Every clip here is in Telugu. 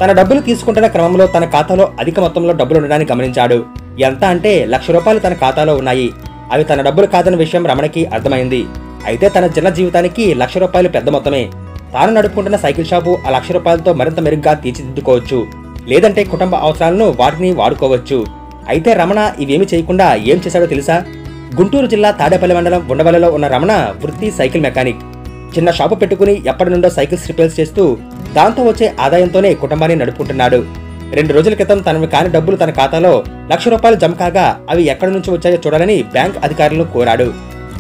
తన డబ్బులు తీసుకుంటున్న క్రమంలో తన ఖాతాలో అధిక మొత్తంలో డబ్బులు ఉండడాన్ని గమనించాడు. ఎంత అంటే ₹1,00,000 తన ఖాతాలో ఉన్నాయి. అవి తన డబ్బులు కాదన్న విషయం రమణకి అర్థమైంది. అయితే తన జన జీవితానికి ₹1,00,000 పెద్ద మొత్తమే. తాను నడుపుకుంటున్న సైకిల్ షాపు ఆ ₹1,00,000తో మరింత మెరుగ్గా తీర్చిదిద్దుకోవచ్చు. లేదంటే కుటుంబ అవసరాలను వాటిని వాడుకోవచ్చు. అయితే రమణ ఇవేమీ చేయకుండా ఏం చేశాడో తెలుసా? గుంటూరు జిల్లా తాడేపల్లి మండలం ఉండవల్లిలో ఉన్న రమణ వృత్తి సైకిల్ మెకానిక్. చిన్న షాపు పెట్టుకుని ఎప్పటి నుండో సైకిల్స్ రిపేర్స్ చేస్తూ దాంతో వచ్చే ఆదాయంతోనే కుటుంబాన్ని నడుపుకుంటున్నాడు. 2 రోజుల క్రితం తనవి కాని డబ్బులు తన ఖాతాలో ₹1,00,000 జమ కాగా అవి ఎక్కడి నుంచి వచ్చాయో చూడాలని బ్యాంక్ అధికారులను కోరాడు.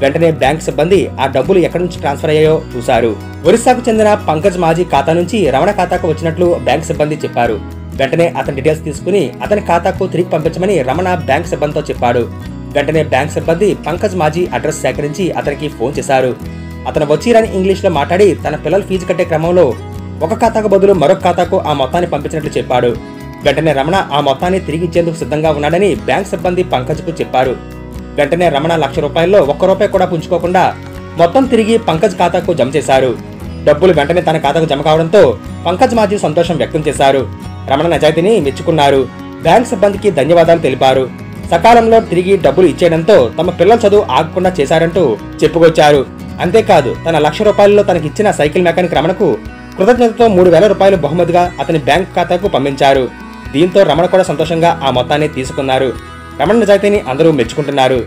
వెంటనే బ్యాంక్ సిబ్బంది ఆ డబ్బులు ఎక్కడి నుంచి ట్రాన్స్ఫర్ అయ్యాయో చూశారు. ఒరిస్సాకు చెందిన పంకజ్ మాజీ ఖాతా నుంచి రమణ ఖాతాకు వచ్చినట్లు బ్యాంక్ సిబ్బంది చెప్పారు. వెంటనే అతని డీటెయిల్స్ తీసుకుని అతని ఖాతాకు తిరిగి పంపించమని రమణ బ్యాంక్ సిబ్బందితో చెప్పాడు. వెంటనే బ్యాంక్ సిబ్బంది పంకజ్ మాజీ అడ్రస్ సేకరించి అతనికి ఫోన్ చేశారు. అతను వచ్చిరని ఇంగ్లీష్లో మాట్లాడి తన పిల్లల ఫీజు కట్టే క్రమంలో ఒక ఖాతాకు బదులు మరొక ఖాతాకు ఆ మొత్తాన్ని పంపించినట్లు చెప్పాడు. వెంటనే రమణ ఆ మొత్తాన్ని తిరిగి ఇచ్చేందుకు సిద్ధంగా ఉన్నాడని బ్యాంక్ సిబ్బంది పంకజ్కు చెప్పారు. వెంటనే రమణ ₹1,00,000 ₹1 కూడా పుంజుకోకుండా మొత్తం తిరిగి పంకజ్ ఖాతాకు జమ చేశారు. డబ్బులు వెంటనే తన ఖాతాకు జమ కావడంతో పంకజ్ మాజీ సంతోషం వ్యక్తం చేశారు. రమణ నిజాయితీని మెచ్చుకున్నారు. బ్యాంక్ సిబ్బందికి ధన్యవాదాలు తెలిపారు. సకాలంలో తిరిగి డబ్బులు ఇచ్చేయడంతో తమ పిల్లల చదువు ఆగకుండా చేశారంటూ చెప్పుకొచ్చారు. అంతేకాదు తన ₹1,00,000లో తనకిచ్చిన సైకిల్ మెకానిక్ రమణకు కృతజ్ఞతతో ₹3,000 బహుమతిగా అతని బ్యాంక్ ఖాతాకు పంపించారు. దీంతో రమణ కూడా సంతోషంగా ఆ మొత్తాన్ని తీసుకున్నారు. రమణ నిజాయితీని అందరూ మెచ్చుకుంటున్నారు.